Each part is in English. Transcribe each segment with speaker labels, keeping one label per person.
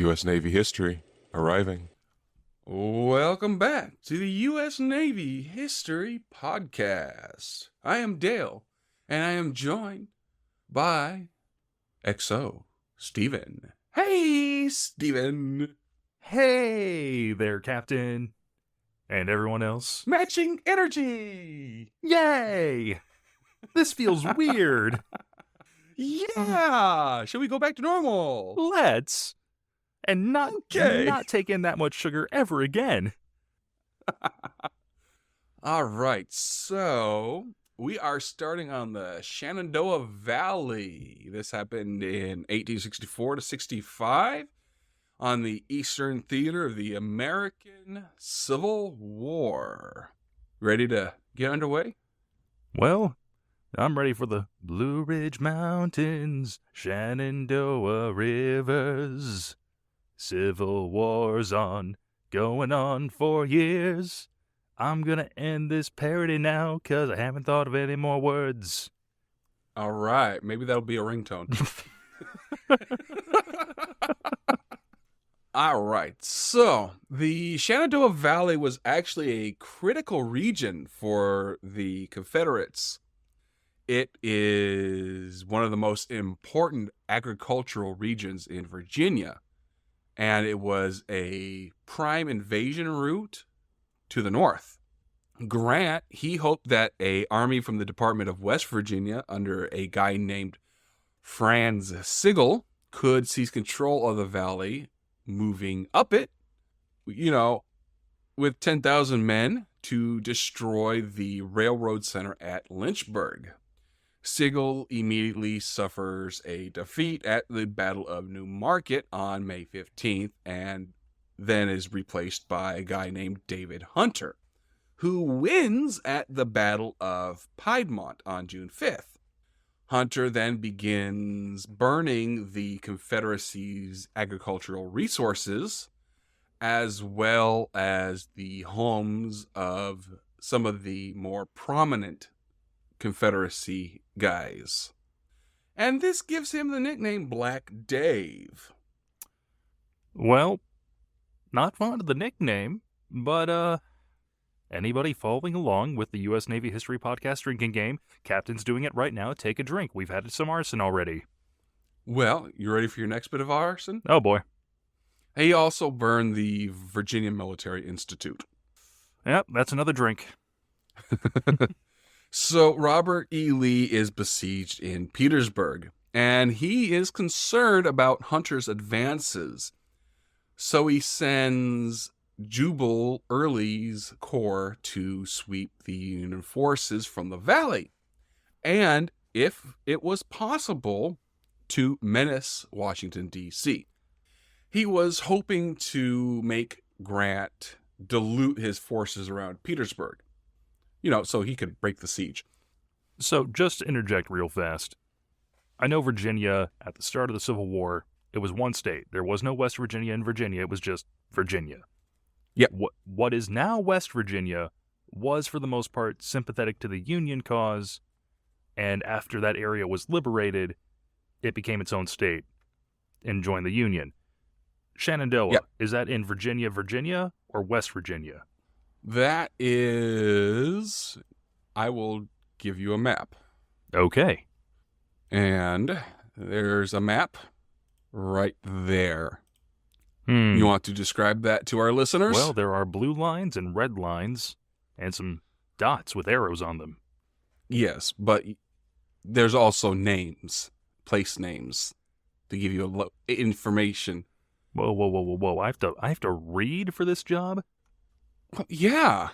Speaker 1: U.S. Navy history arriving.
Speaker 2: Welcome back to the U.S. Navy History Podcast. I am Dale, and I am joined by XO, Steven. Hey, Steven.
Speaker 3: Hey there, Captain. And everyone else.
Speaker 2: Matching energy.
Speaker 3: Yay! This feels weird.
Speaker 2: Yeah. Shall we go back to normal?
Speaker 3: Let's. And not take in that much sugar ever again.
Speaker 2: All right, so we are starting on the Shenandoah Valley. This happened in 1864 to 65 on the Eastern Theater of the American Civil War. Ready to get underway?
Speaker 3: Well, I'm ready for the Blue Ridge Mountains, Shenandoah Rivers. Civil War's going on for years. I'm gonna end this parody now, 'cause I haven't thought of any more words.
Speaker 2: All right, maybe that'll be a ringtone. All right, so the Shenandoah Valley was actually a critical region for the Confederates. It is one of the most important agricultural regions in Virginia, and it was a prime invasion route to the north. Grant, he hoped that an army from the Department of West Virginia under a guy named Franz Sigel could seize control of the valley, moving up it, with 10,000 men to destroy the railroad center at Lynchburg. Sigel immediately suffers a defeat at the Battle of New Market on May 15th and then is replaced by a guy named David Hunter, who wins at the Battle of Piedmont on June 5th. Hunter then begins burning the Confederacy's agricultural resources, as well as the homes of some of the more prominent Confederacy guys. And this gives him the nickname Black Dave.
Speaker 3: Well, not fond of the nickname, but, anybody following along with the U.S. Navy History Podcast drinking game, Captain's doing it right now. Take a drink. We've had some arson already.
Speaker 2: Well, you ready for your next bit of arson?
Speaker 3: Oh, boy.
Speaker 2: He also burned the Virginia Military Institute.
Speaker 3: Yep, that's another drink.
Speaker 2: So Robert E. Lee is besieged in Petersburg, and he is concerned about Hunter's advances. So he sends Jubal Early's corps to sweep the Union forces from the valley, and, if it was possible, to menace Washington, D.C. He was hoping to make Grant dilute his forces around Petersburg, so he could break the siege.
Speaker 3: So, just to interject real fast, I know Virginia, at the start of the Civil War, it was one state. There was no West Virginia in Virginia. It was just Virginia.
Speaker 2: Yep.
Speaker 3: What is now West Virginia was, for the most part, sympathetic to the Union cause, and after that area was liberated, it became its own state and joined the Union. Shenandoah,
Speaker 2: Yep.
Speaker 3: Is that in Virginia, or West Virginia?
Speaker 2: That is... I will give you a map.
Speaker 3: Okay.
Speaker 2: And there's a map right there.
Speaker 3: Hmm.
Speaker 2: You want to describe that to our listeners?
Speaker 3: Well, there are blue lines and red lines, and some dots with arrows on them.
Speaker 2: Yes, but there's also names, place names, to give you information.
Speaker 3: Whoa. I have to read for this job?
Speaker 2: Yeah.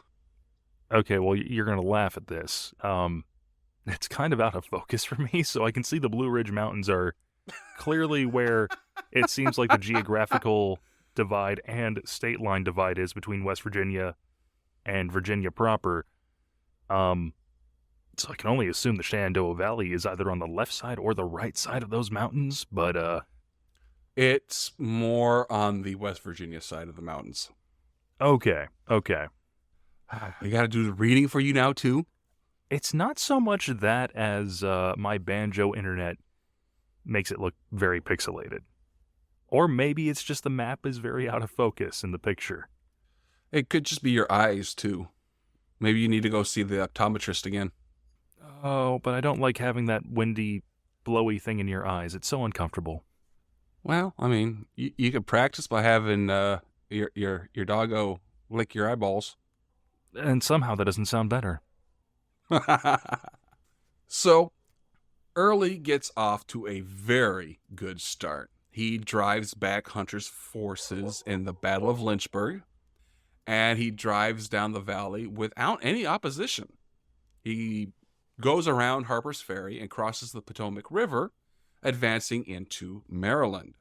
Speaker 3: Okay, well, you're going to laugh at this. It's kind of out of focus for me, so I can see the Blue Ridge Mountains are clearly where it seems like the geographical divide and state line divide is between West Virginia and Virginia proper. So I can only assume the Shenandoah Valley is either on the left side or the right side of those mountains, but
Speaker 2: It's more on the West Virginia side of the mountains.
Speaker 3: Okay.
Speaker 2: We got to do the reading for you now, too?
Speaker 3: It's not so much that as my banjo internet makes it look very pixelated. Or maybe it's just the map is very out of focus in the picture.
Speaker 2: It could just be your eyes, too. Maybe you need to go see the optometrist again.
Speaker 3: Oh, but I don't like having that windy, blowy thing in your eyes. It's so uncomfortable.
Speaker 2: Well, I mean, you could practice by having your doggo lick your eyeballs.
Speaker 3: And somehow that doesn't sound better.
Speaker 2: So, Early gets off to a very good start. He drives back Hunter's forces in the Battle of Lynchburg, and he drives down the valley without any opposition. He goes around Harper's Ferry and crosses the Potomac River, advancing into Maryland.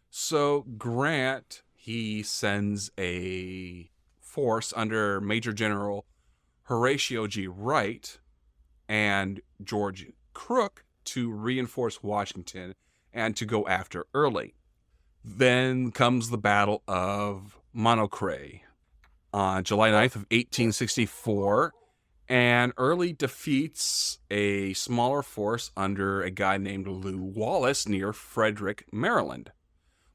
Speaker 2: So Grant, he sends a force under Major General Horatio G. Wright and George Crook to reinforce Washington and to go after Early. Then comes the Battle of Monocacy on July 9th of 1864, and Early defeats a smaller force under a guy named Lew Wallace near Frederick, Maryland.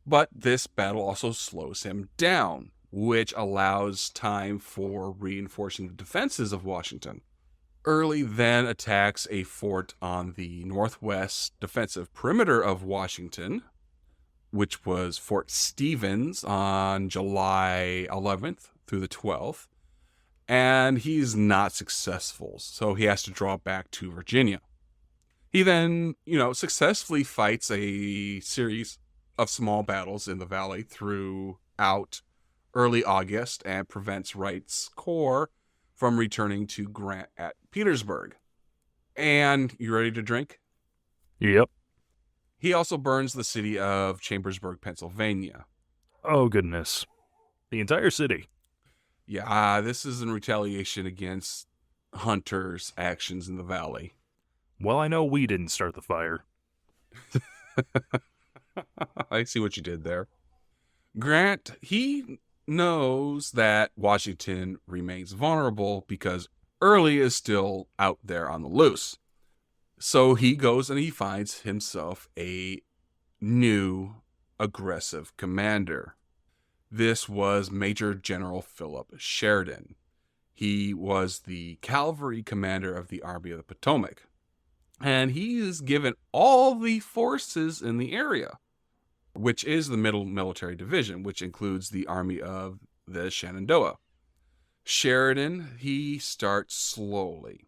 Speaker 2: But this battle also slows him down, which allows time for reinforcing the defenses of Washington. Early then attacks a fort on the northwest defensive perimeter of Washington, which was Fort Stevens, on July 11th through the 12th. And he's not successful, so he has to draw back to Virginia. He then, successfully fights a series of small battles in the valley throughout early August and prevents Wright's corps from returning to Grant at Petersburg. And you ready to drink?
Speaker 3: Yep.
Speaker 2: He also burns the city of Chambersburg, Pennsylvania.
Speaker 3: Oh, goodness. The entire city.
Speaker 2: Yeah, this is in retaliation against Hunter's actions in the valley.
Speaker 3: Well, I know we didn't start the fire.
Speaker 2: I see what you did there. Grant, he knows that Washington remains vulnerable because Early is still out there on the loose. So he goes and he finds himself a new aggressive commander. This was Major General Philip Sheridan. He was the cavalry commander of the Army of the Potomac. And he is given all the forces in the area, which is the Middle Military Division, which includes the Army of the Shenandoah. Sheridan, he starts slowly,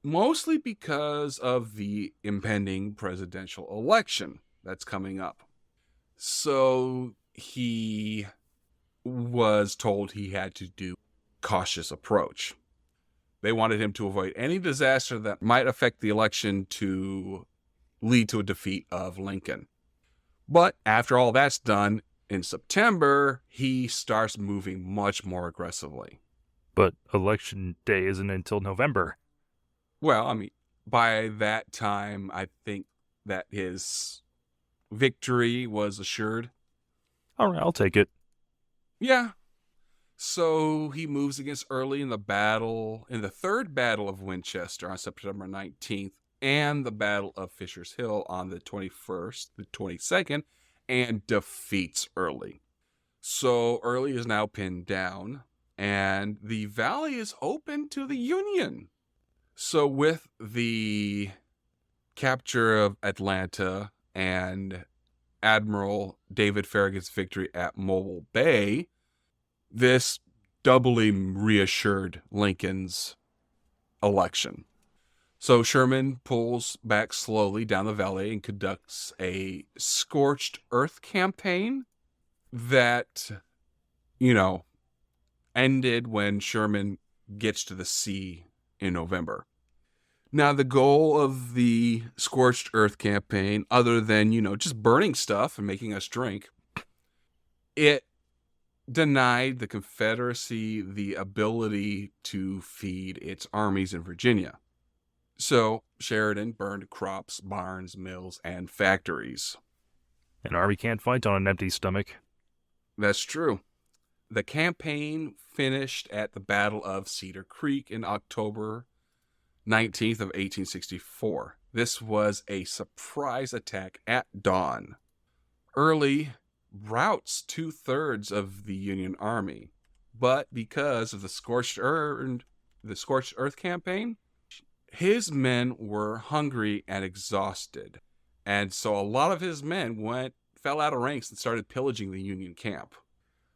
Speaker 2: mostly because of the impending presidential election that's coming up. So he was told he had to do a cautious approach. They wanted him to avoid any disaster that might affect the election to lead to a defeat of Lincoln. But after all that's done, in September, he starts moving much more aggressively.
Speaker 3: But election day isn't until November.
Speaker 2: Well, I mean, by that time, I think that his victory was assured.
Speaker 3: All right, I'll take it.
Speaker 2: Yeah. So he moves against Early in the third battle of Winchester on September 19th, and the Battle of Fisher's Hill on the 21st, the 22nd, and defeats Early. So Early is now pinned down, and the valley is open to the Union. So with the capture of Atlanta and Admiral David Farragut's victory at Mobile Bay, this doubly reassured Lincoln's election. So Sherman pulls back slowly down the valley and conducts a scorched earth campaign that, ended when Sherman gets to the sea in November. Now, the goal of the scorched earth campaign, other than, just burning stuff and making us drink, it denied the Confederacy the ability to feed its armies in Virginia. So Sheridan burned crops, barns, mills, and factories.
Speaker 3: An army can't fight on an empty stomach.
Speaker 2: That's true. The campaign finished at the Battle of Cedar Creek in October 19th of 1864. This was a surprise attack at dawn. Early routs 2/3 of the Union Army. But because of the Scorched Earth campaign, his men were hungry and exhausted. And so a lot of his men fell out of ranks and started pillaging the Union camp,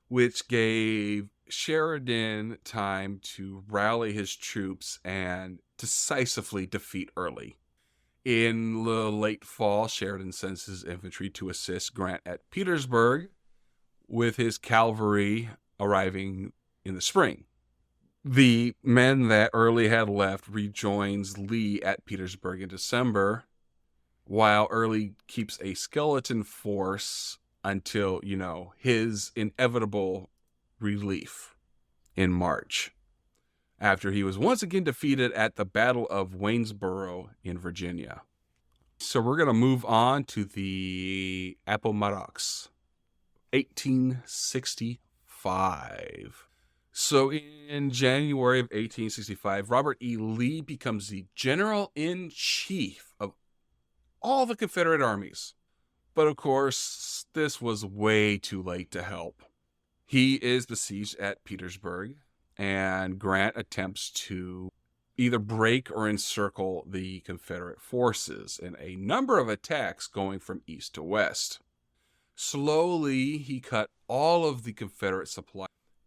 Speaker 2: which gave Sheridan time to rally his troops and decisively defeat Early. In the late fall, Sheridan sends his infantry to assist Grant at Petersburg, with his cavalry arriving in the spring. The men that Early had left rejoins Lee at Petersburg in December, while Early keeps a skeleton force until, his inevitable relief in March, after he was once again defeated at the Battle of Waynesboro in Virginia. So we're going to move on to the Appomattox, 1865. So in January of 1865, Robert E. Lee becomes the general-in-chief of all the Confederate armies. But of course, this was way too late to help. He is besieged at Petersburg, and Grant attempts to either break or encircle the Confederate forces in a number of attacks going from east to west. Slowly, he cut all of the Confederate supply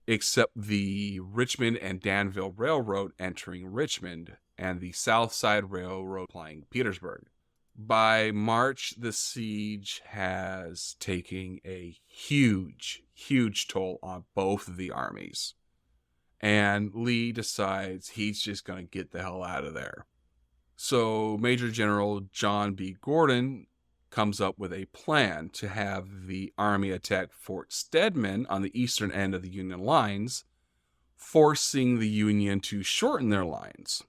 Speaker 2: except the Richmond and Danville Railroad entering Richmond and the South Side Railroad supplying Petersburg. By March, the siege has taken a huge, huge toll on both of the armies. And Lee decides he's just going to get the hell out of there. So Major General John B. Gordon comes up with a plan to have the army attack Fort Stedman on the eastern end of the Union lines, forcing the Union to shorten their lines.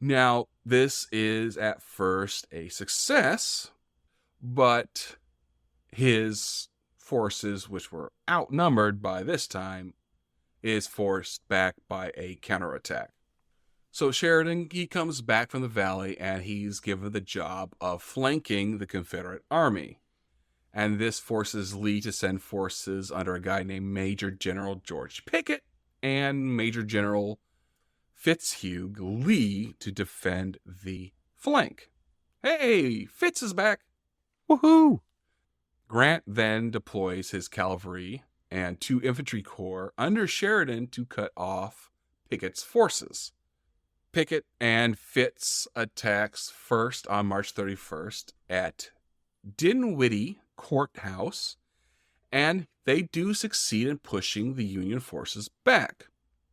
Speaker 2: Now, this is at first a success, but his forces, which were outnumbered by this time, is forced back by a counterattack. So Sheridan, he comes back from the valley and he's given the job of flanking the Confederate army. And this forces Lee to send forces under a guy named Major General George Pickett and Major General Fitzhugh Lee to defend the flank. Hey, Fitz is back.
Speaker 3: Woohoo!
Speaker 2: Grant then deploys his cavalry and 2 infantry corps under Sheridan to cut off Pickett's forces. Pickett and Fitz attacks first on March 31st at Dinwiddie Courthouse, and they do succeed in pushing the Union forces back,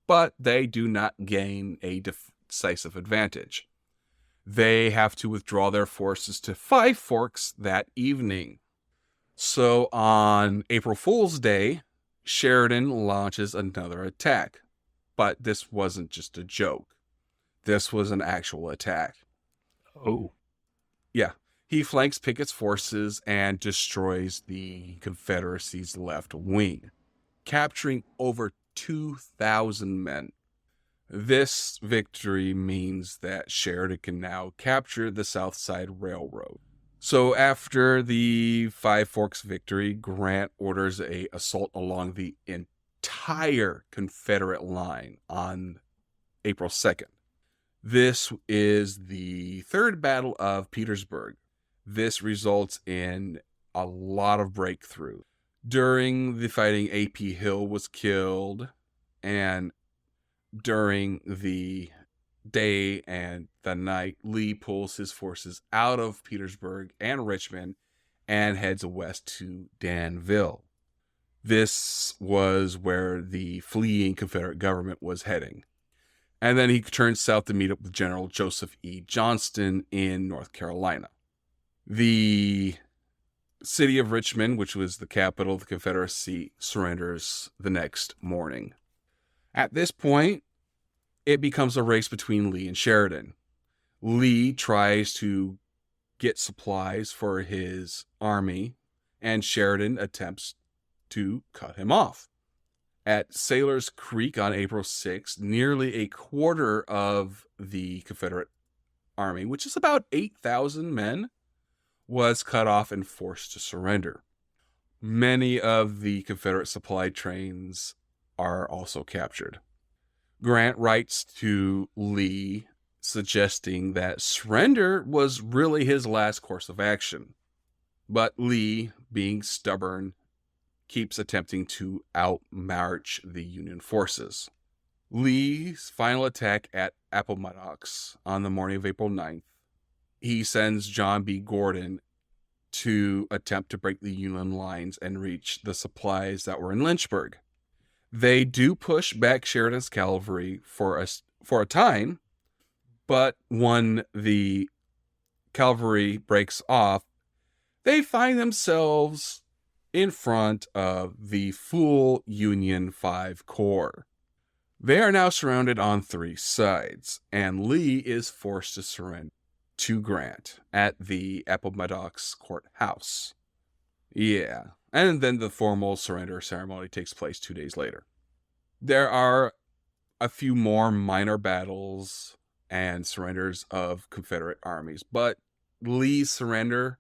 Speaker 2: but they do not gain a decisive advantage. They have to withdraw their forces to Five Forks that evening. So on April Fool's Day, Sheridan launches another attack, but this wasn't just a joke. This was an actual attack.
Speaker 3: Oh.
Speaker 2: Yeah. He flanks Pickett's forces and destroys the Confederacy's left wing, capturing over 2,000 men. This victory means that Sheridan can now capture the South Side Railroad. So after the Five Forks victory, Grant orders an assault along the entire Confederate line on April 2nd. This is the Third Battle of Petersburg. This results in a lot of breakthrough. During the fighting, A.P. Hill was killed, and during the day and the night, Lee pulls his forces out of Petersburg and Richmond and heads west to Danville. This was where the fleeing Confederate government was heading. And then he turns south to meet up with General Joseph E. Johnston in North Carolina. The city of Richmond, which was the capital of the Confederacy, surrenders the next morning. At this point, it becomes a race between Lee and Sheridan. Lee tries to get supplies for his army, and Sheridan attempts to cut him off. At Sailor's Creek on April 6th, nearly a quarter of the Confederate army, which is about 8,000 men, was cut off and forced to surrender. Many of the Confederate supply trains are also captured. Grant writes to Lee suggesting that surrender was really his last course of action. But Lee, being stubborn, keeps attempting to outmarch the Union forces. Lee's final attack at Appomattox on the morning of April 9th, he sends John B. Gordon to attempt to break the Union lines and reach the supplies that were in Lynchburg. They do push back Sheridan's cavalry for a time, but when the cavalry breaks off, they find themselves in front of the full Union 5 Corps. They are now surrounded on 3 sides, and Lee is forced to surrender to Grant at the Appomattox courthouse. Yeah, and then the formal surrender ceremony takes place 2 days later. There are a few more minor battles and surrenders of Confederate armies, but Lee's surrender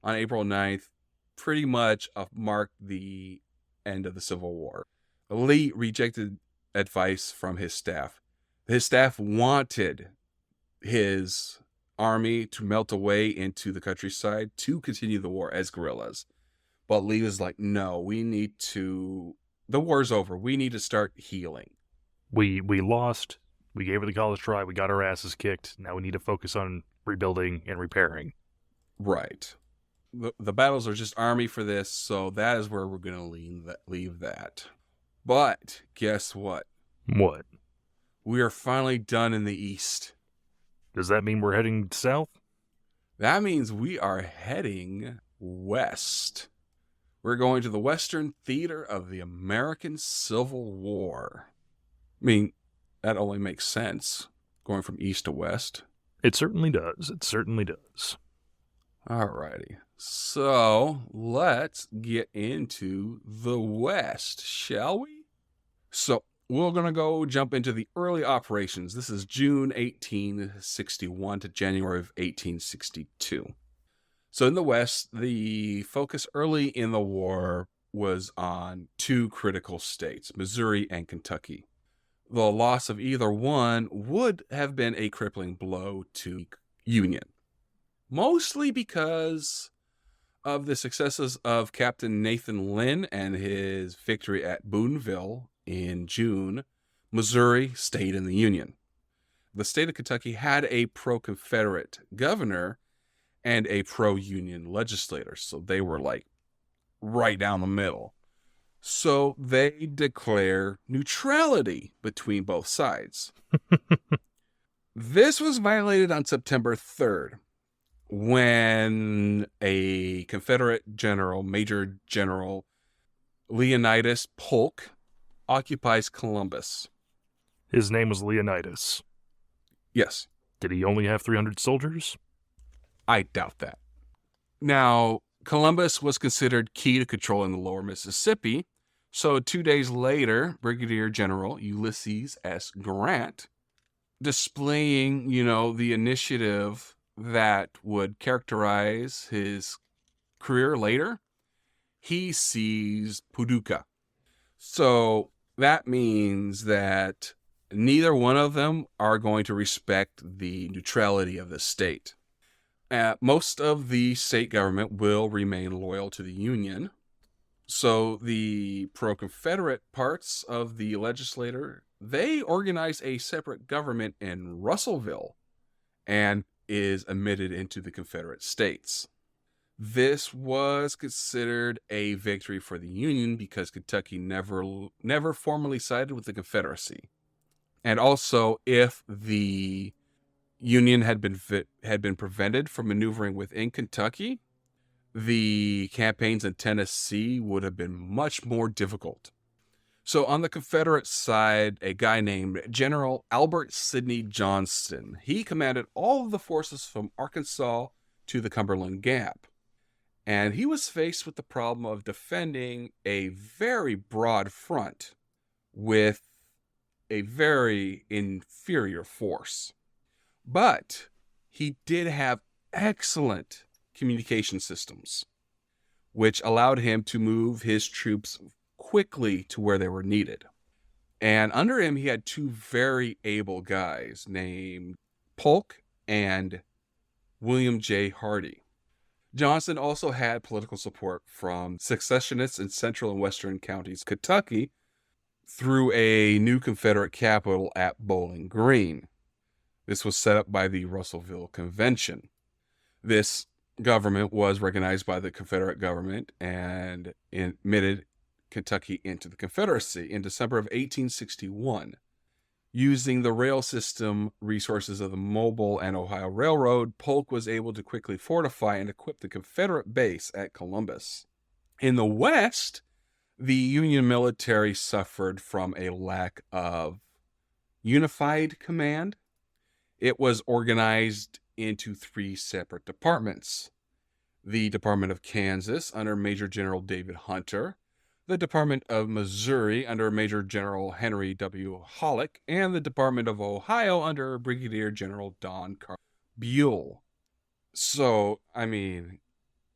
Speaker 2: on April 9th pretty much marked the end of the Civil War. Lee rejected advice from his staff. His staff wanted his army to melt away into the countryside to continue the war as guerrillas. But Lee was like, no, the war's over. We need to start healing.
Speaker 3: We lost. We gave it the college try. We got our asses kicked. Now we need to focus on rebuilding and repairing.
Speaker 2: Right. The battles are just army for this, so that is where we're going to leave that. But guess what?
Speaker 3: What?
Speaker 2: We are finally done in the East.
Speaker 3: Does that mean we're heading south?
Speaker 2: That means we are heading west. We're going to the Western Theater of the American Civil War. I mean, that only makes sense, going from east to west.
Speaker 3: It certainly does. It certainly does.
Speaker 2: Alrighty. So, let's get into the West, shall we? So, we're going to jump into the early operations. This is June 1861 to January of 1862. So in the West, the focus early in the war was on 2 critical states, Missouri and Kentucky. The loss of either one would have been a crippling blow to the Union, mostly because of the successes of Captain Nathan Lynn and his victory at Boonville in June. Missouri stayed in the Union. The state of Kentucky had a pro-Confederate governor and a pro-Union legislator, so they were like right down the middle. So they declare neutrality between both sides. This was violated on September 3rd when a Confederate general, Major General Leonidas Polk, occupies Columbus.
Speaker 3: His name was Leonidas.
Speaker 2: Yes.
Speaker 3: Did he only have 300 soldiers?
Speaker 2: I doubt that. Now, Columbus was considered key to controlling the lower Mississippi, so 2 days later, Brigadier General Ulysses S. Grant, displaying, the initiative that would characterize his career later, he seized Paducah. So that means that neither one of them are going to respect the neutrality of the state. Most of the state government will remain loyal to the Union. So the pro-Confederate parts of the legislature, they organize a separate government in Russellville and is admitted into the Confederate States. This was considered a victory for the Union because Kentucky never formally sided with the Confederacy. And also, if the Union had been prevented from maneuvering within Kentucky, the campaigns in Tennessee would have been much more difficult. So on the Confederate side, a guy named General Albert Sidney Johnston, he commanded all of the forces from Arkansas to the Cumberland Gap. And he was faced with the problem of defending a very broad front with a very inferior force. But he did have excellent communication systems. which allowed him to move his troops quickly to where they were needed. And under him, he had two very able guys named Polk and William J. Hardee. Johnson also had political support from secessionists in central and western counties Kentucky through a new Confederate capital at Bowling Green. This was set up by the Russellville Convention. This government was recognized by the Confederate government and admitted Kentucky into the Confederacy in December of 1861. Using the rail system resources of the Mobile and Ohio Railroad, Polk was able to quickly fortify and equip the Confederate base at Columbus. In the West, the Union military suffered from a lack of unified command. It was organized into three separate departments: the Department of Kansas under Major General David Hunter, the Department of Missouri under Major General Henry W. Halleck, and the Department of Ohio under Brigadier General Don Buell. So, I mean,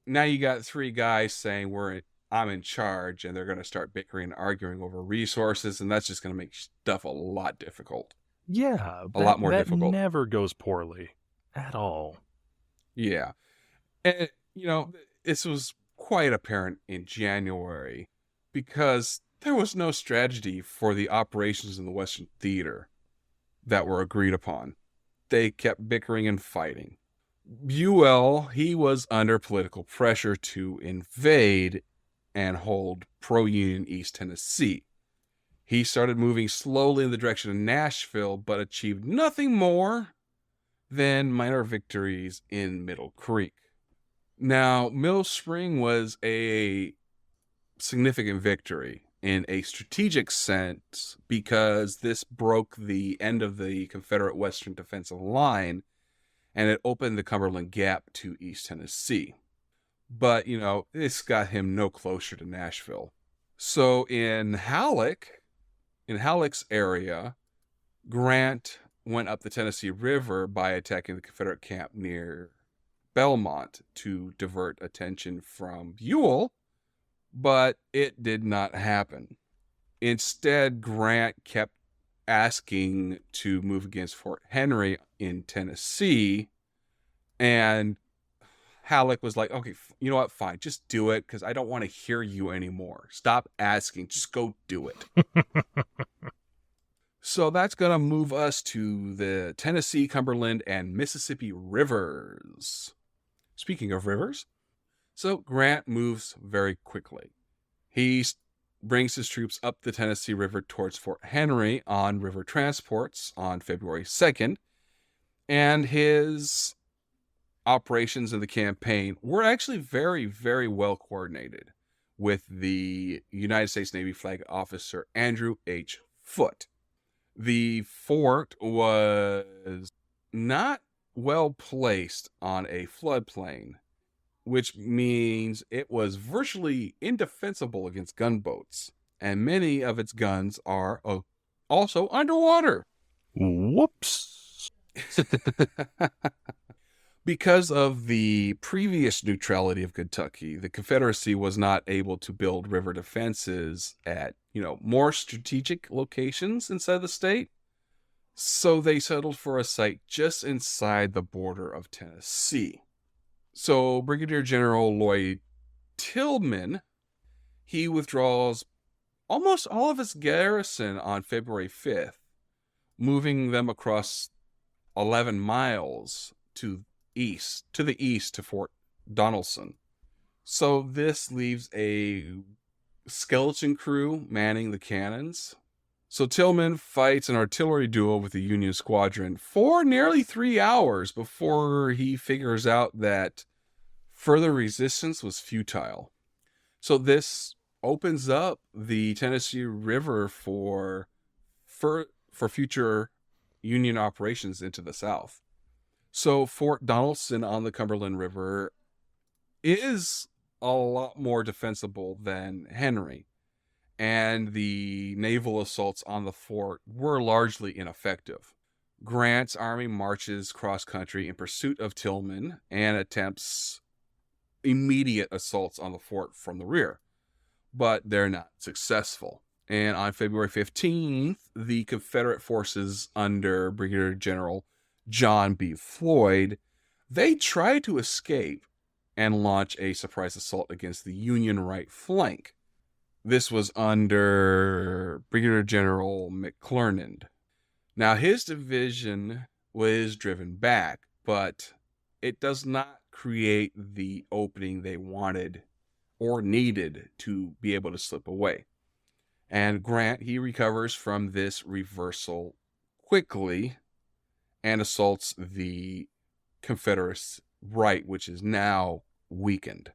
Speaker 2: now you got three guys saying I'm in charge, and they're going to start bickering and arguing over resources, and that's just going to make stuff a lot difficult.
Speaker 3: Yeah,
Speaker 2: a lot more difficult.
Speaker 3: That never goes poorly at all.
Speaker 2: Yeah. And, this was quite apparent in January, because there was no strategy for the operations in the Western Theater that were agreed upon. They kept bickering and fighting. Buell, he was under political pressure to invade and hold pro-Union East Tennessee. He started moving slowly in the direction of Nashville, but achieved nothing more than minor victories in Middle Creek. Now, Mill Spring was a significant victory in a strategic sense because this broke the end of the Confederate Western defensive line, and it opened the Cumberland Gap to East Tennessee. But, this got him no closer to Nashville. So in Halleck's area, Grant went up the Tennessee River by attacking the Confederate camp near Belmont to divert attention from Buell, but it did not happen. Instead, Grant kept asking to move against Fort Henry in Tennessee, and Halleck was like, okay, you know what, fine, just do it, because I don't want to hear you anymore. Stop asking, just go do it. So that's going to move us to the Tennessee, Cumberland, and Mississippi rivers. Speaking of rivers, so Grant moves very quickly. He brings his troops up the Tennessee River towards Fort Henry on river transports on February 2nd, and his operations in the campaign were actually very, very well coordinated with the United States Navy flag officer Andrew H. Foote. The fort was not well placed on a floodplain, which means it was virtually indefensible against gunboats, and many of its guns are also underwater.
Speaker 3: Whoops.
Speaker 2: Because of the previous neutrality of Kentucky, the Confederacy was not able to build river defenses at, more strategic locations inside the state. So they settled for a site just inside the border of Tennessee. So Brigadier General Lloyd Tillman, he withdraws almost all of his garrison on February 5th, moving them across 11 miles to the east to Fort Donelson. So this leaves a skeleton crew manning the cannons. So Tillman fights an artillery duel with the Union squadron for nearly 3 hours before he figures out that further resistance was futile. So this opens up the Tennessee River for future Union operations into the South. So Fort Donelson on the Cumberland River is a lot more defensible than Henry, and the naval assaults on the fort were largely ineffective. Grant's army marches cross-country in pursuit of Tillman and attempts immediate assaults on the fort from the rear, but they're not successful. And on February 15th, the Confederate forces under Brigadier General John B. Floyd, they tried to escape and launch a surprise assault against the Union right flank. This was under Brigadier General McClernand. Now, his division was driven back, but it does not create the opening they wanted or needed to be able to slip away. And Grant, he recovers from this reversal quickly and assaults the Confederate right, which is now weakened.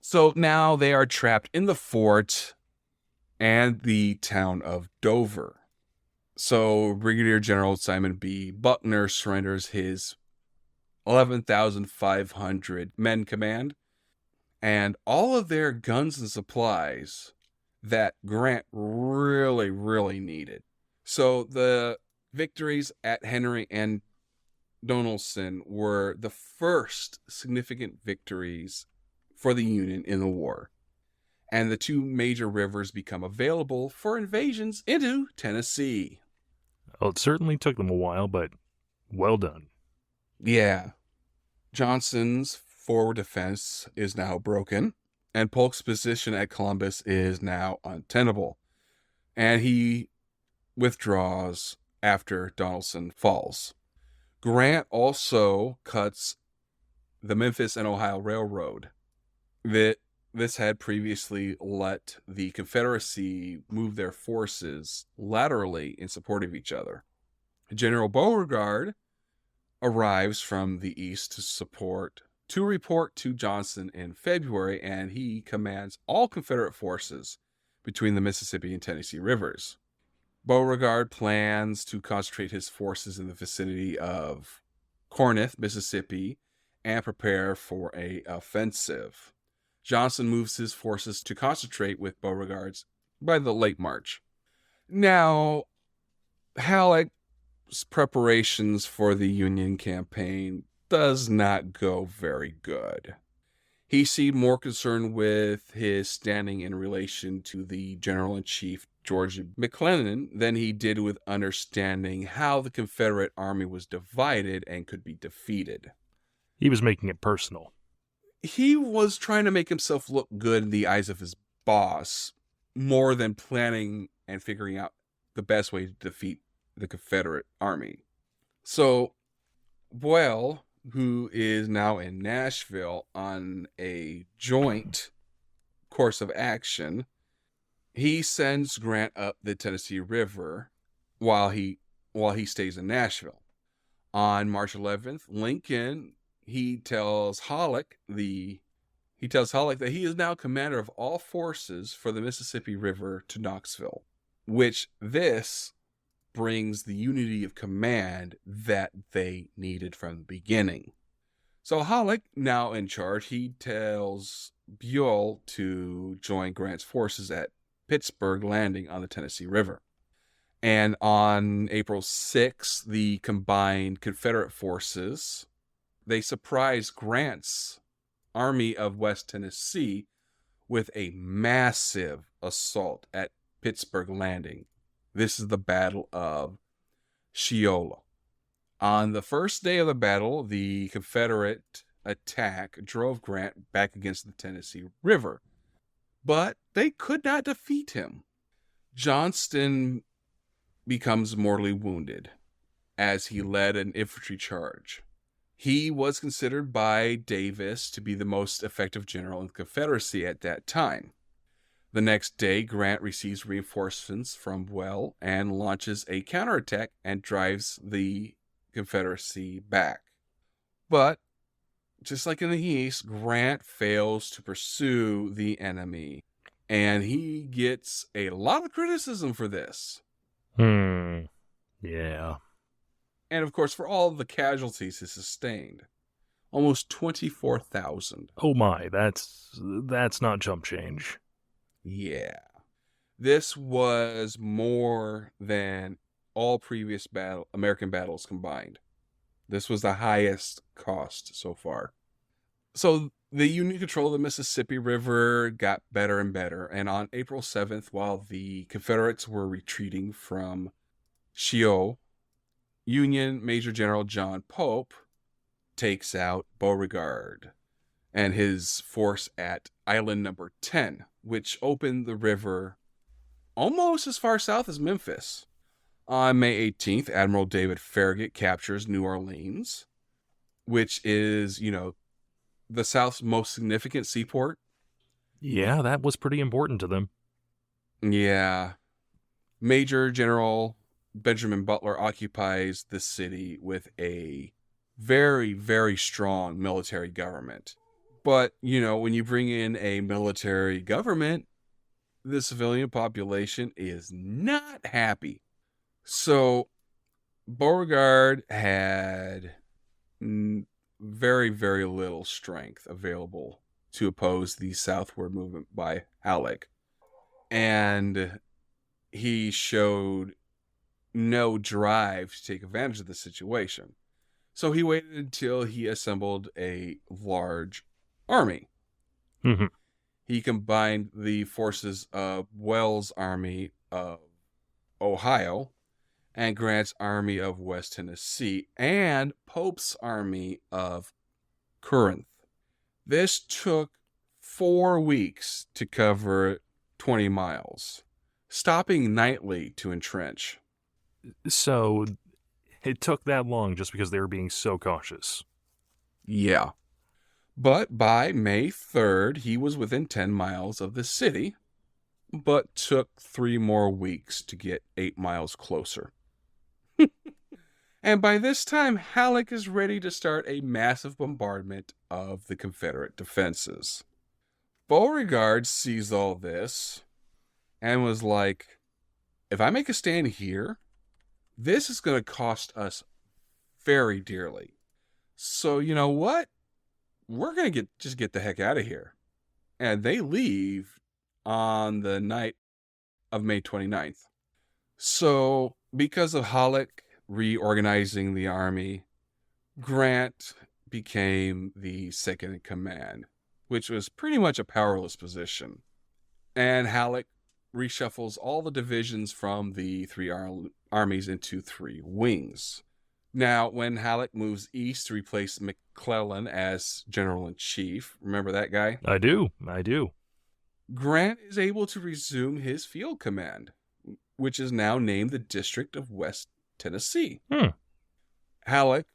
Speaker 2: So now they are trapped in the fort and the town of Dover. So Brigadier General Simon B. Buckner surrenders his 11,500 men command and all of their guns and supplies that Grant really, really needed. So the victories at Henry and Donelson were the first significant victories for the Union in the war. And the two major rivers become available for invasions into Tennessee.
Speaker 3: Well, it certainly took them a while, but well done.
Speaker 2: Yeah. Johnson's forward defense is now broken, and Polk's position at Columbus is now untenable. And he withdraws after Donelson falls. Grant also cuts the Memphis and Ohio Railroad. This had previously let the Confederacy move their forces laterally in support of each other. General Beauregard arrives from the east to report to Johnson in February, and he commands all Confederate forces between the Mississippi and Tennessee rivers. Beauregard plans to concentrate his forces in the vicinity of Corinth, Mississippi, and prepare for an offensive. Johnson moves his forces to concentrate with Beauregard's by the late March. Now, Halleck's preparations for the Union campaign does not go very good. He seemed more concerned with his standing in relation to the General-in-Chief George McClellan than he did with understanding how the Confederate army was divided and could be defeated.
Speaker 3: He was making it personal.
Speaker 2: He was trying to make himself look good in the eyes of his boss more than planning and figuring out the best way to defeat the Confederate army. So, Buell, who is now in Nashville on a joint course of action, he sends Grant up the Tennessee River while he stays in Nashville. On March 11th, Lincoln, he tells Halleck that he is now commander of all forces for the Mississippi River to Knoxville, which this brings the unity of command that they needed from the beginning. So Halleck, now in charge, he tells Buell to join Grant's forces at Pittsburgh Landing on the Tennessee River. And on April 6th, the combined Confederate forces, they surprised Grant's Army of West Tennessee with a massive assault at Pittsburgh Landing. This is the Battle of Shiloh. On the first day of the battle, the Confederate attack drove Grant back against the Tennessee River, but they could not defeat him. Johnston becomes mortally wounded as he led an infantry charge. He was considered by Davis to be the most effective general in the Confederacy at that time. The next day, Grant receives reinforcements from Buell and launches a counterattack and drives the Confederacy back. But, just like in the East, Grant fails to pursue the enemy, and he gets a lot of criticism for this.
Speaker 3: Yeah.
Speaker 2: And, of course, for all of the casualties he sustained. Almost 24,000.
Speaker 3: Oh my, that's not chump change.
Speaker 2: Yeah. This was more than all previous American battles combined. This was the highest cost so far. So the Union control of the Mississippi River got better and better. And on April 7th, while the Confederates were retreating from Shiloh, Union Major General John Pope takes out Beauregard and his force at Island Number 10, which opened the river almost as far south as Memphis. On May 18th, Admiral David Farragut captures New Orleans, which is, the South's most significant seaport.
Speaker 3: Yeah, that was pretty important to them.
Speaker 2: Yeah. Major General Benjamin Butler occupies the city with a very, very strong military government. But, when you bring in a military government, the civilian population is not happy. So Beauregard had very, very little strength available to oppose the southward movement by Halleck. And he showed no drive to take advantage of the situation. So he waited until he assembled a large army.
Speaker 3: Mm-hmm.
Speaker 2: He combined the forces of Wells' Army of Ohio and Grant's Army of West Tennessee and Pope's Army of Corinth. This took 4 weeks to cover 20 miles, stopping nightly to entrench.
Speaker 3: So it took that long just because they were being so cautious.
Speaker 2: Yeah. But by May 3rd, he was within 10 miles of the city, but took 3 more weeks to get 8 miles closer. And by this time, Halleck is ready to start a massive bombardment of the Confederate defenses. Beauregard sees all this and was like, if I make a stand here, this is going to cost us very dearly. So you know what? We're going to just get the heck out of here. And they leave on the night of May 29th. So because of Halleck reorganizing the army, Grant became the second in command, which was pretty much a powerless position. And Halleck reshuffles all the divisions from the 3 armies into 3 wings. Now, when Halleck moves east to replace McClellan as general-in-chief, remember that guy?
Speaker 3: I do.
Speaker 2: Grant is able to resume his field command, which is now named the District of West Tennessee. Halleck,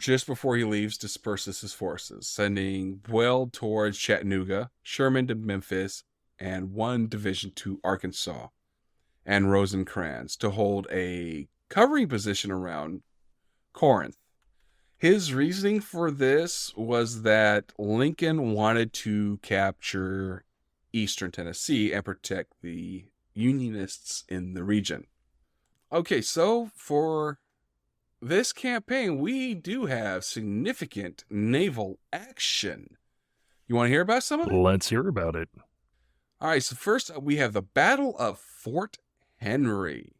Speaker 2: just before he leaves, disperses his forces, sending Weld towards Chattanooga, Sherman to Memphis, and 1 division to Arkansas, and Rosecrans to hold a covering position around Corinth. His reasoning for this was that Lincoln wanted to capture eastern Tennessee and protect the Unionists in the region. Okay, so for this campaign, we do have significant naval action. You want to hear about some of it?
Speaker 3: Let's hear about it.
Speaker 2: All right, so first we have the Battle of Fort Henry.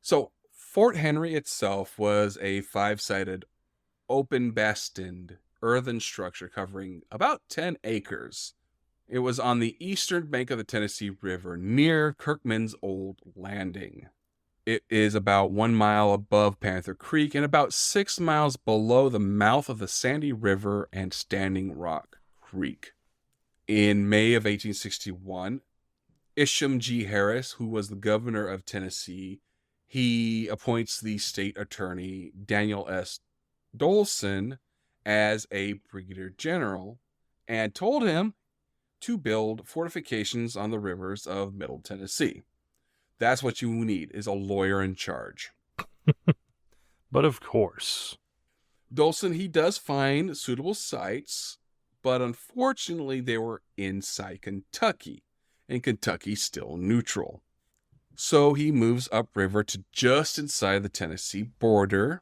Speaker 2: So Fort Henry itself was a 5-sided, open-bastioned earthen structure covering about 10 acres. It was on the eastern bank of the Tennessee River near Kirkman's Old Landing. It is about 1 mile above Panther Creek and about 6 miles below the mouth of the Sandy River and Standing Rock Creek. In May of 1861, Isham G. Harris, who was the governor of Tennessee, he appoints the state attorney, Daniel S. Dolson, as a brigadier general and told him to build fortifications on the rivers of Middle Tennessee. That's what you need, is a lawyer in charge.
Speaker 3: But of course.
Speaker 2: Dolson, he does find suitable sites, but unfortunately they were inside Kentucky, and Kentucky's still neutral. So he moves upriver to just inside the Tennessee border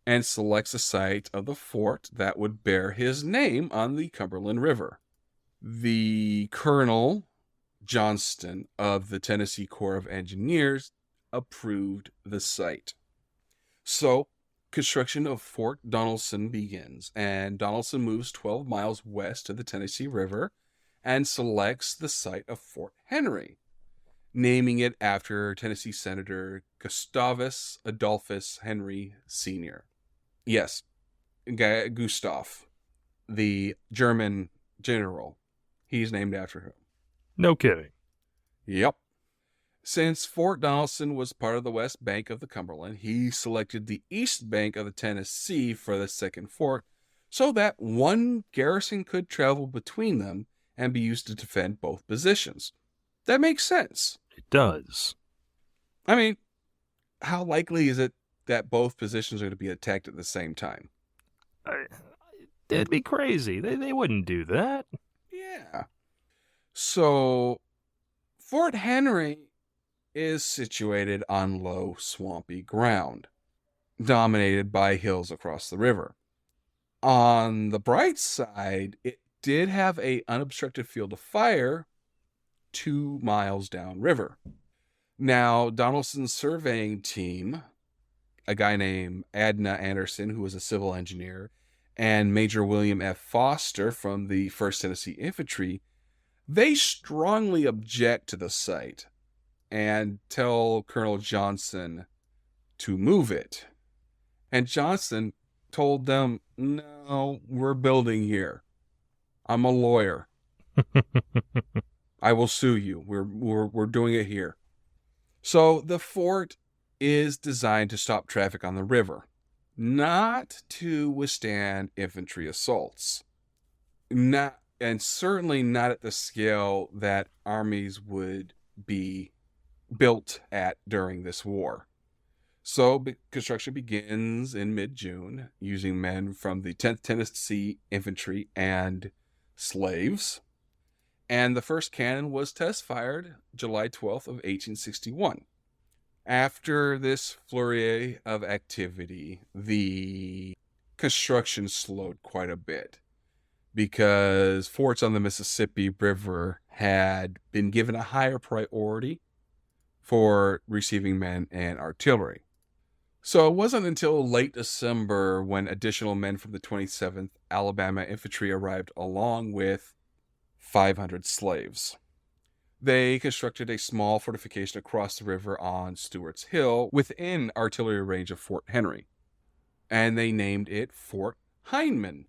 Speaker 2: and selects a site of the fort that would bear his name on the Cumberland River. The Colonel Johnston of the Tennessee Corps of Engineers approved the site. So construction of Fort Donelson begins, and Donelson moves 12 miles west of the Tennessee River and selects the site of Fort Henry, naming it after Tennessee Senator Gustavus Adolphus Henry Sr. Yes, Gustav, the German general. He's named after him.
Speaker 3: No kidding.
Speaker 2: Yep. Since Fort Donelson was part of the west bank of the Cumberland, he selected the east bank of the Tennessee for the second fort so that one garrison could travel between them and be used to defend both positions. That makes sense.
Speaker 3: It does.
Speaker 2: I mean, how likely is it that both positions are going to be attacked at the same time?
Speaker 3: It'd be crazy. They wouldn't do that.
Speaker 2: Yeah. So, Fort Henry is situated on low, swampy ground, dominated by hills across the river. On the bright side, it did have an unobstructed field of fire 2 miles downriver. Now, Donelson's surveying team, a guy named Adna Anderson, who was a civil engineer, and Major William F. Foster from the 1st Tennessee Infantry, they strongly object to the site and tell Colonel Johnson to move it. And Johnson told them, "No, we're building here. I'm a lawyer. I will sue you. We're doing it here." So the fort is designed to stop traffic on the river, not to withstand infantry assaults. And certainly not at the scale that armies would be built at during this war. So construction begins in mid-June using men from the 10th Tennessee Infantry and slaves. And the first cannon was test fired July 12th of 1861. After this flurry of activity, the construction slowed quite a bit because forts on the Mississippi River had been given a higher priority for receiving men and artillery. So it wasn't until late December when additional men from the 27th Alabama Infantry arrived along with 500 slaves. They constructed a small fortification across the river on Stewart's Hill within artillery range of Fort Henry, and they named it Fort Heineman.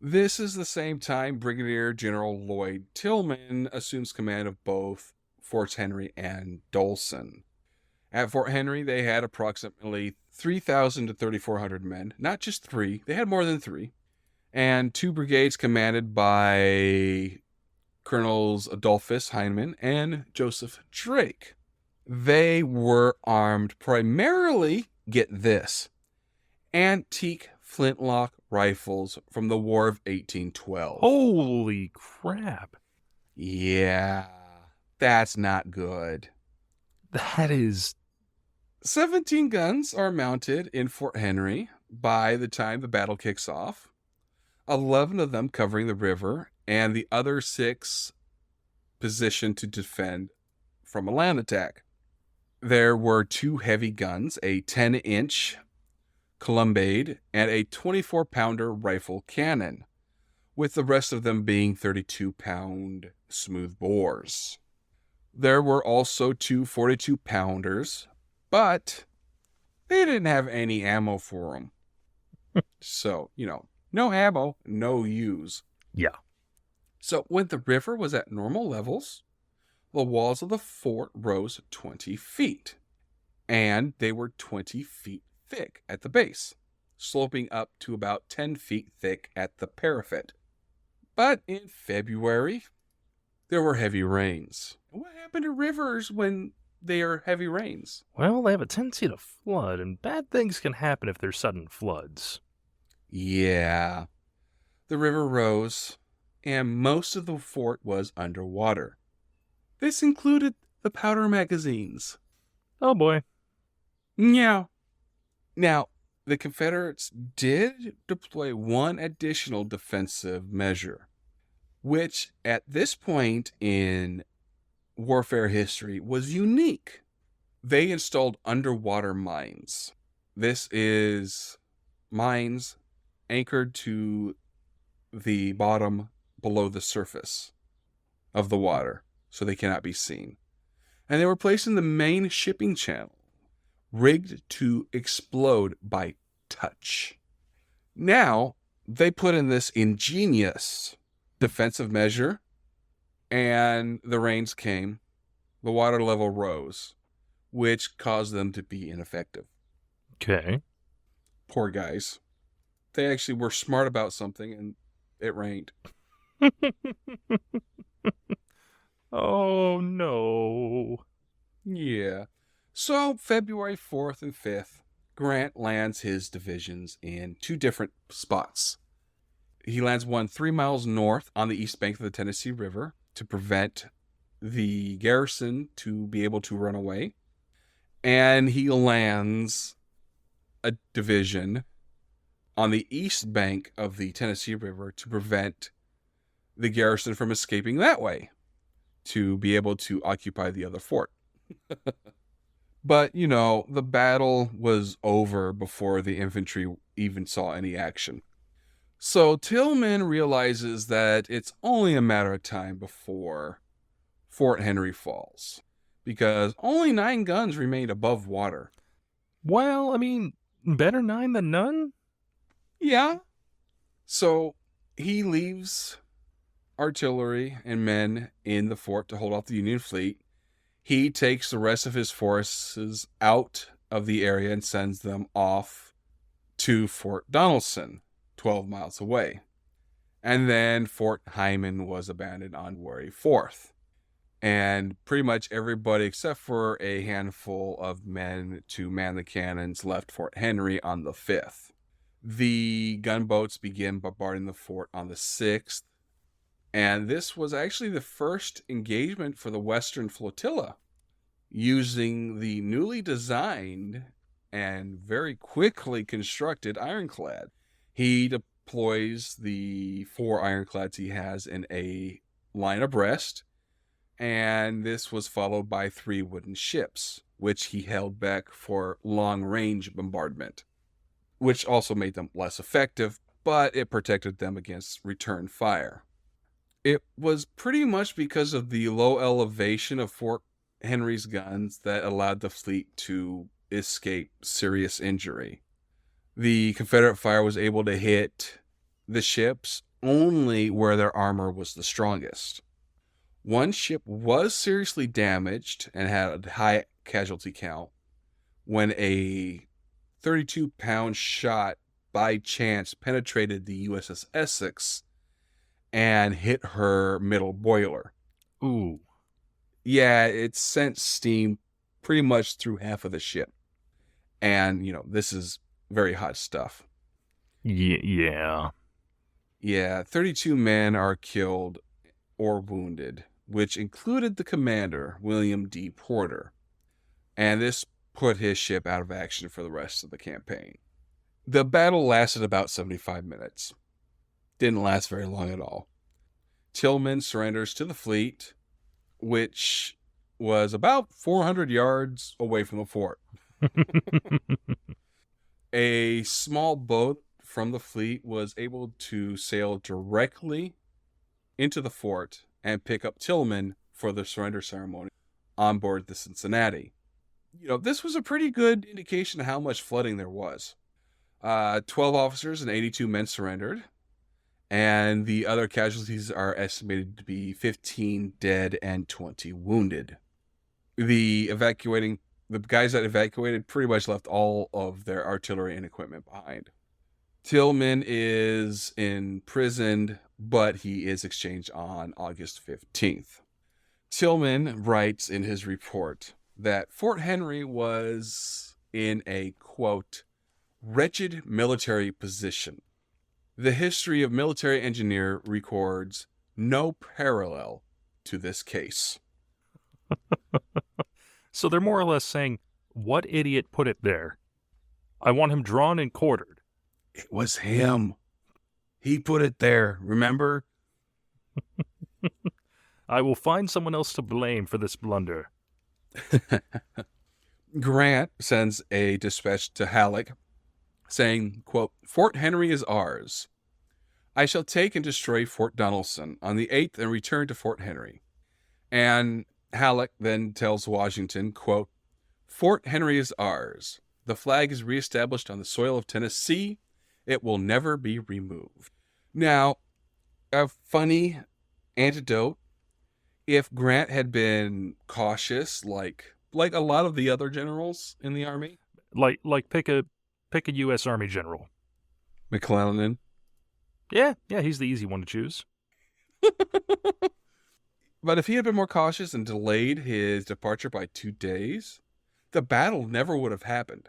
Speaker 2: This is the same time Brigadier General Lloyd Tillman assumes command of both Forts Henry and Donelson. At Fort Henry, they had approximately 3,000 to 3,400 men. Not just three, they had more than three. And 2 brigades commanded by Colonels Adolphus Heineman and Joseph Drake. They were armed primarily, get this, antique flintlock rifles from the War of 1812.
Speaker 3: Holy crap.
Speaker 2: Yeah, that's not good.
Speaker 3: That is...
Speaker 2: 17 guns are mounted in Fort Henry by the time the battle kicks off, 11 of them covering the river, and the other 6 positioned to defend from a land attack. There were 2 heavy guns, a 10-inch Columbade and a 24-pounder rifle cannon, with the rest of them being 32-pound smooth bores. There were also 2 42-pounders, but they didn't have any ammo for them. So, no ammo, no use.
Speaker 3: Yeah.
Speaker 2: So when the river was at normal levels, the walls of the fort rose 20 feet, and they were 20 feet thick at the base, sloping up to about 10 feet thick at the parapet. But in February, there were heavy rains. What happened to rivers when they are heavy rains?
Speaker 3: Well, they have a tendency to flood, and bad things can happen if there's sudden floods.
Speaker 2: Yeah. The river rose, and most of the fort was underwater. This included the powder magazines.
Speaker 3: Oh boy.
Speaker 2: Yeah. Now, the Confederates did deploy one additional defensive measure, which at this point in warfare history was unique. They installed underwater mines. This is mines anchored to the bottom below the surface of the water, so they cannot be seen. And they were placed in the main shipping channel, rigged to explode by touch. Now, they put in this ingenious defensive measure, and the rains came. The water level rose, which caused them to be ineffective.
Speaker 3: Okay.
Speaker 2: Poor guys. They actually were smart about something, and it rained.
Speaker 3: Oh, no.
Speaker 2: Yeah. So, February 4th and 5th, Grant lands his divisions in two different spots. He lands one 3 miles north on the east bank of the Tennessee River to prevent the garrison to be able to run away. And he lands a division on the east bank of the Tennessee River to prevent the garrison from escaping that way, to be able to occupy the other fort. But, the battle was over before the infantry even saw any action. So Tillman realizes that it's only a matter of time before Fort Henry falls, because only 9 guns remained above water.
Speaker 3: Well, I mean, better 9 than none?
Speaker 2: Yeah. So he leaves artillery and men in the fort to hold off the Union fleet. He takes the rest of his forces out of the area and sends them off to Fort Donelson, 12 miles away. And then Fort Hyman was abandoned on January 4th. And pretty much everybody except for a handful of men to man the cannons left Fort Henry on the 5th. The gunboats began bombarding the fort on the 6th. And this was actually the first engagement for the Western Flotilla, using the newly designed and very quickly constructed ironclad. He deploys the 4 ironclads he has in a line abreast, and this was followed by 3 wooden ships, which he held back for long-range bombardment, which also made them less effective, but it protected them against return fire. It was pretty much because of the low elevation of Fort Henry's guns that allowed the fleet to escape serious injury. The Confederate fire was able to hit the ships only where their armor was the strongest. One ship was seriously damaged and had a high casualty count when a 32-pound shot by chance penetrated the USS Essex and hit her middle boiler.
Speaker 3: Ooh.
Speaker 2: Yeah, it sent steam pretty much through half of the ship. And, this is very hot stuff.
Speaker 3: Yeah.
Speaker 2: Yeah, 32 men are killed or wounded, which included the commander, William D. Porter. And this put his ship out of action for the rest of the campaign. The battle lasted about 75 minutes. Didn't last very long at all. Tillman surrenders to the fleet, which was about 400 yards away from the fort. A small boat from the fleet was able to sail directly into the fort and pick up Tillman for the surrender ceremony on board the Cincinnati. This was a pretty good indication of how much flooding there was. 12 officers and 82 men surrendered, and the other casualties are estimated to be 15 dead and 20 wounded. The guys that evacuated pretty much left all of their artillery and equipment behind. Tillman is imprisoned, but he is exchanged on August 15th. Tillman writes in his report that Fort Henry was in a, quote, wretched military position. The history of military engineer records no parallel to this case.
Speaker 3: So they're more or less saying, what idiot put it there? I want him drawn and quartered.
Speaker 2: It was him. He put it there, remember?
Speaker 3: I will find someone else to blame for this blunder.
Speaker 2: Grant sends a dispatch to Halleck saying, quote, "Fort Henry is ours. I shall take and destroy Fort Donelson on the 8th and return to Fort Henry." And Halleck then tells Washington, quote, "Fort Henry is ours. The flag is reestablished on the soil of Tennessee. It will never be removed." Now, a funny antidote, if Grant had been cautious, like a lot of the other generals in the Army,
Speaker 3: Like pick a U.S. Army general.
Speaker 2: McClellan.
Speaker 3: Yeah, he's the easy one to choose.
Speaker 2: But if he had been more cautious and delayed his departure by 2 days, the battle never would have happened.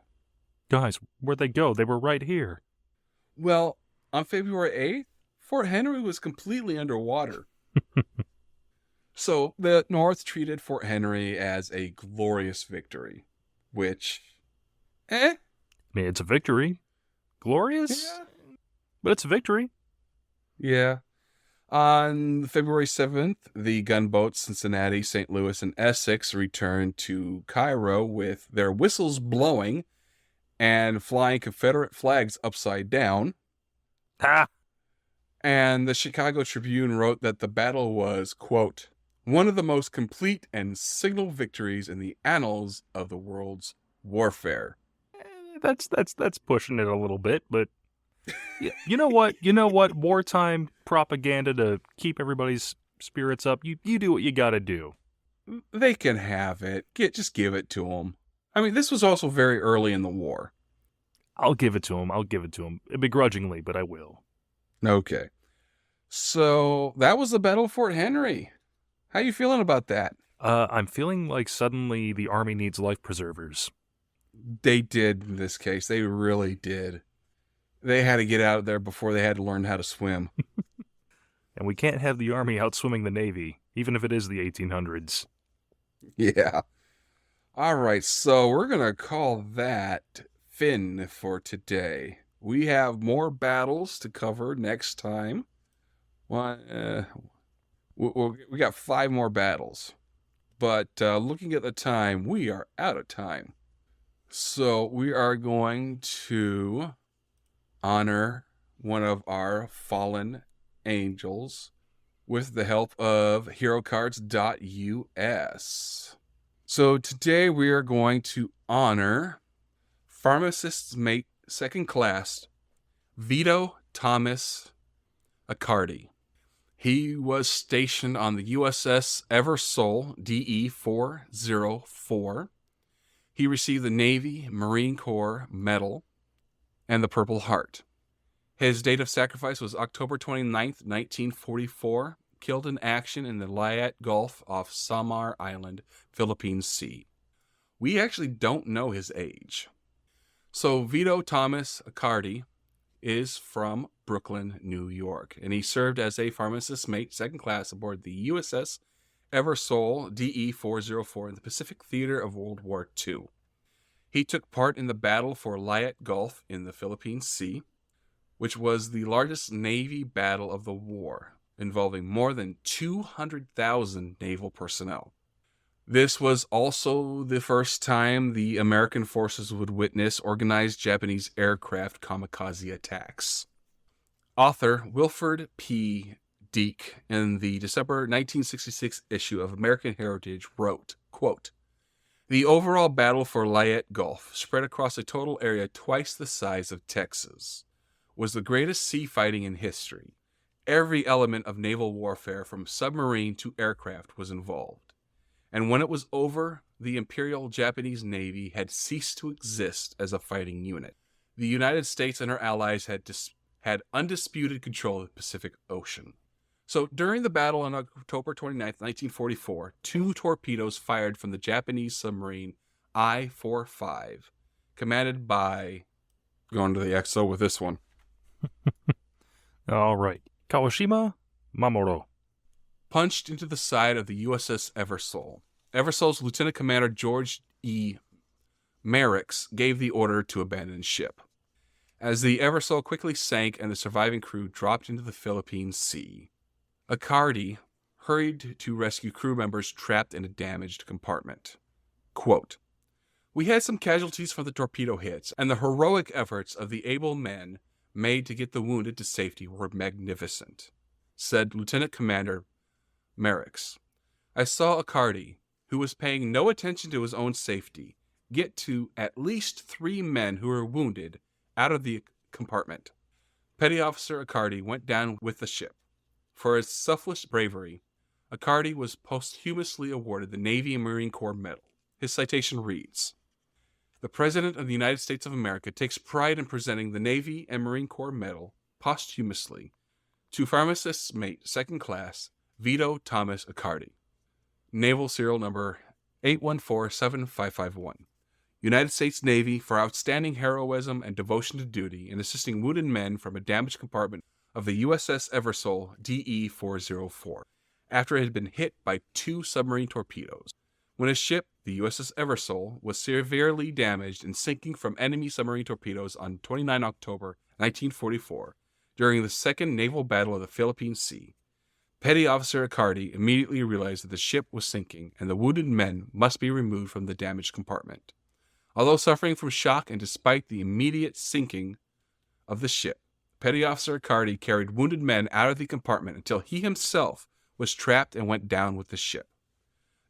Speaker 3: Guys, where'd they go? They were right here.
Speaker 2: Well, on February 8th, Fort Henry was completely underwater. So the North treated Fort Henry as a glorious victory, which,
Speaker 3: I mean, it's a victory. Glorious?
Speaker 2: Yeah.
Speaker 3: But it's a victory.
Speaker 2: Yeah. On February 7th, the gunboats Cincinnati, St. Louis, and Essex returned to Cairo with their whistles blowing and flying Confederate flags upside down.
Speaker 3: Ha!
Speaker 2: And the Chicago Tribune wrote that the battle was, quote, "one of the most complete and signal victories in the annals of the world's warfare."
Speaker 3: That's pushing it a little bit, but you know what? Wartime propaganda to keep everybody's spirits up. You do what you got to do.
Speaker 2: They can have it. Just give it to them. I mean, this was also very early in the war.
Speaker 3: I'll give it to him. Begrudgingly, but I will.
Speaker 2: Okay. So that was the Battle of Fort Henry. How you feeling about that?
Speaker 3: I'm feeling like suddenly the Army needs life preservers.
Speaker 2: They did in this case. They really did. They had to get out of there before they had to learn how to swim.
Speaker 3: And we can't have the Army out swimming the Navy, even if it is the 1800s.
Speaker 2: Yeah. All right, so we're going to call that Finn for today. We have more battles to cover next time. We got 5 more battles. But looking at the time, we are out of time. So we are going to honor one of our fallen angels with the help of HeroCards.us. So today we are going to honor Pharmacist's Mate Second Class Vito Thomas Accardi. He was stationed on the USS Eversole DE-404. He received the Navy Marine Corps Medal and the Purple Heart. His date of sacrifice was October 29th, 1944, killed in action in the Leyte Gulf off Samar Island, Philippine Sea. We actually don't know his age. So Vito Thomas Accardi is from Brooklyn, New York, and he served as a pharmacist mate second class aboard the USS Eversole DE-404 in the Pacific Theater of World War II. He took part in the battle for Leyte Gulf in the Philippine Sea, which was the largest Navy battle of the war, involving more than 200,000 naval personnel. This was also the first time the American forces would witness organized Japanese aircraft kamikaze attacks. Author Wilford P. Deek, in the December 1966 issue of American Heritage, wrote, quote, "The overall battle for Leyte Gulf, spread across a total area twice the size of Texas, was the greatest sea fighting in history. Every element of naval warfare, from submarine to aircraft, was involved. And when it was over, the Imperial Japanese Navy had ceased to exist as a fighting unit. The United States and her allies had undisputed control of the Pacific Ocean. So during the battle on October 29th, 1944, 2 torpedoes fired from the Japanese submarine I-45, commanded by..." Going to the XO with this one.
Speaker 3: All right. Kawashima Mamoru.
Speaker 2: "Punched into the side of the USS Eversole. Eversole's Lieutenant Commander George E. Merricks gave the order to abandon ship. As the Eversole quickly sank and the surviving crew dropped into the Philippine Sea, Accardi hurried to rescue crew members trapped in a damaged compartment. Quote, We had some casualties from the torpedo hits, and the heroic efforts of the able men made to get the wounded to safety were magnificent, said Lieutenant Commander Merricks. I saw Accardi, who was paying no attention to his own safety, get to at least 3 men who were wounded out of the compartment. Petty Officer Accardi went down with the ship. For his selfless bravery, Accardi was posthumously awarded the Navy and Marine Corps Medal. His citation reads, "The President of the United States of America takes pride in presenting the Navy and Marine Corps Medal posthumously to Pharmacist's Mate, 2nd Class, Vito Thomas Accardi. Naval Serial Number 8147551. United States Navy for outstanding heroism and devotion to duty in assisting wounded men from a damaged compartment of the USS Eversole DE-404 after it had been hit by 2 submarine torpedoes. When his ship, the USS Eversole, was severely damaged and sinking from enemy submarine torpedoes on 29 October 1944 during the Second Naval Battle of the Philippine Sea. Petty Officer Accardi immediately realized that the ship was sinking and the wounded men must be removed from the damaged compartment. Although suffering from shock and despite the immediate sinking of the ship, Petty Officer Accardi carried wounded men out of the compartment until he himself was trapped and went down with the ship.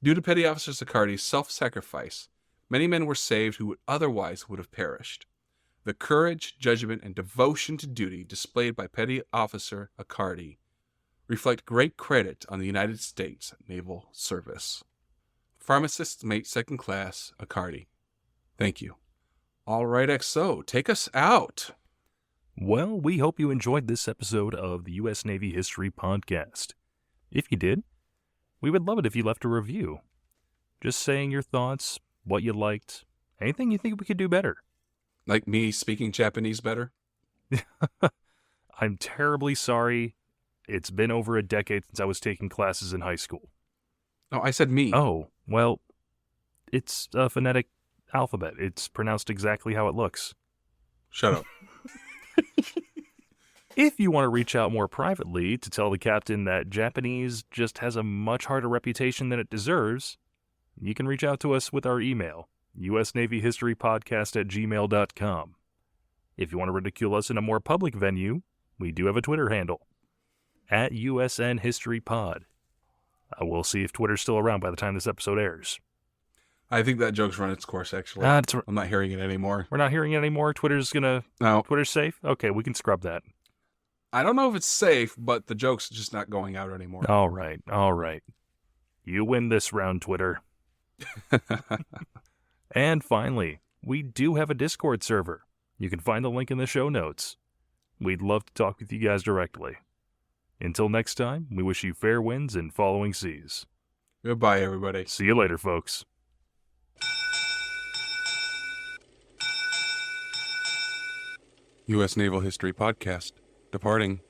Speaker 2: Due to Petty Officer Accardi's self-sacrifice, many men were saved who otherwise would have perished. The courage, judgment, and devotion to duty displayed by Petty Officer Accardi reflect great credit on the United States Naval Service. Pharmacist's Mate, 2nd Class, Accardi. Thank you. All right, XO, take us out.
Speaker 3: Well, we hope you enjoyed this episode of the U.S. Navy History Podcast. If you did, we would love it if you left a review. Just saying your thoughts, what you liked, anything you think we could do better.
Speaker 2: Like me speaking Japanese better?
Speaker 3: I'm terribly sorry. It's been over a decade since I was taking classes in high school.
Speaker 2: Oh, I said me.
Speaker 3: Oh, well, it's a phonetic alphabet. It's pronounced exactly how it looks.
Speaker 2: Shut up.
Speaker 3: If you want to reach out more privately to tell the captain that Japanese just has a much harder reputation than it deserves, you can reach out to us with our email, usnavyhistorypodcast@gmail.com. If you want to ridicule us in a more public venue, we do have a Twitter handle, @USNHistoryPod. We'll see if Twitter's still around by the time this episode airs.
Speaker 2: I think that joke's run its course, actually. I'm not hearing it anymore.
Speaker 3: We're not hearing it anymore? Twitter's safe? Okay, we can scrub that.
Speaker 2: I don't know if it's safe, but the joke's just not going out anymore.
Speaker 3: All right. You win this round, Twitter. And finally, we do have a Discord server. You can find the link in the show notes. We'd love to talk with you guys directly. Until next time, we wish you fair winds and following seas.
Speaker 2: Goodbye, everybody.
Speaker 3: See you later, folks.
Speaker 1: U.S. Naval History Podcast. Departing.